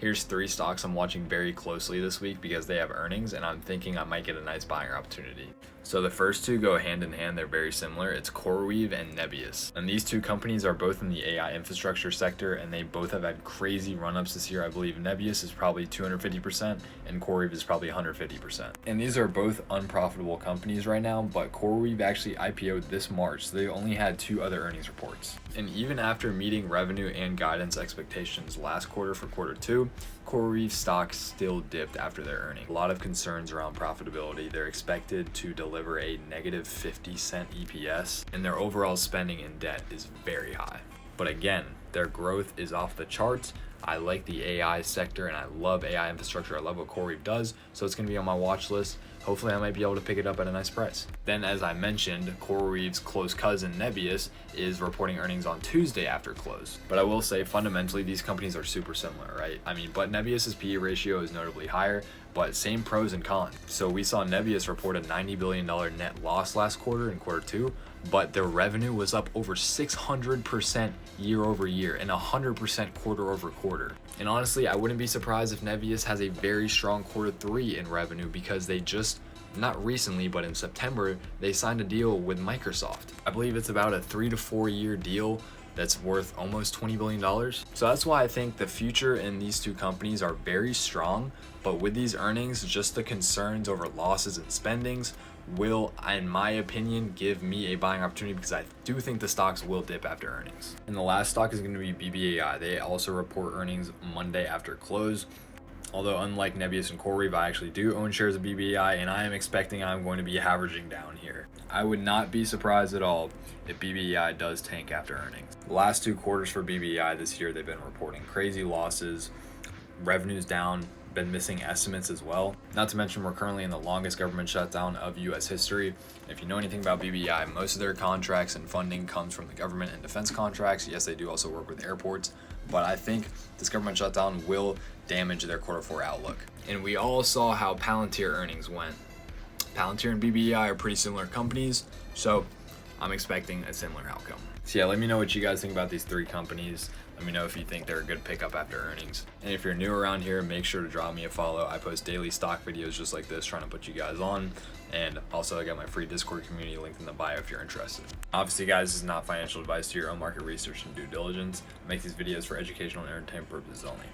Here's 3 stocks I'm watching very closely this week because they have earnings and I'm thinking I might get a nice buying opportunity. So the first two go hand in hand, they're very similar. It's CoreWeave and Nebius. And these two companies are both in the AI infrastructure sector and they both have had crazy run-ups this year. I believe Nebius is probably 250% and CoreWeave is probably 150%. And these are both unprofitable companies right now, but CoreWeave actually IPO'd this March, so they only had 2 other earnings reports. And even after meeting revenue and guidance expectations last quarter for quarter 2, CoreWeave stock still dipped after their earnings. A lot of concerns around profitability. They're expected to deliver a negative 50-cent EPS, and their overall spending in debt is very high. But again, their growth is off the charts. I like the AI sector and I love AI infrastructure. I love what CoreWeave does, so it's going to be on my watch list. Hopefully I might be able to pick it up at a nice price. Then, as I mentioned, CoreWeave's close cousin Nebius is reporting earnings on Tuesday after close. But I will say fundamentally these companies are super similar, right? But Nebius's PE ratio is notably higher, but same pros and cons. So we saw Nebius report a $90 billion net loss last quarter in quarter 2, but their revenue was up over 600% year over year and 100% quarter over quarter. And honestly, I wouldn't be surprised if Nebius has a very strong quarter 3 in revenue because they just, not recently, but in September, they signed a deal with Microsoft. I believe it's about a 3 to 4 year deal that's worth almost $20 billion. So that's why I think the future in these two companies are very strong, but with these earnings, just the concerns over losses and spendings will, in my opinion, give me a buying opportunity because I do think the stocks will dip after earnings. And the last stock is going to be BBAI. They also report earnings Monday after close. Although unlike Nebius and CoreWeave, I actually do own shares of BBAI and I am expecting I'm going to be averaging down here. I would not be surprised at all if BBAI does tank after earnings. The last 2 quarters for BBAI this year, they've been reporting crazy losses, revenues down, been missing estimates as well. Not to mention we're currently in the longest government shutdown of US history. If you know anything about BBI, most of their contracts and funding comes from the government and defense contracts. Yes, they do also work with airports, but I think this government shutdown will damage their quarter 4 outlook. And we all saw how Palantir earnings went. Palantir and BBI are pretty similar companies, so I'm expecting a similar outcome. So yeah, let me know what you guys think about these 3 companies. Let me know if you think they're a good pickup after earnings. And if you're new around here, make sure to drop me a follow. I post daily stock videos just like this, trying to put you guys on. And also I got my free Discord community linked in the bio if you're interested. Obviously guys, this is not financial advice. To your own market research and due diligence. I make these videos for educational and entertainment purposes only.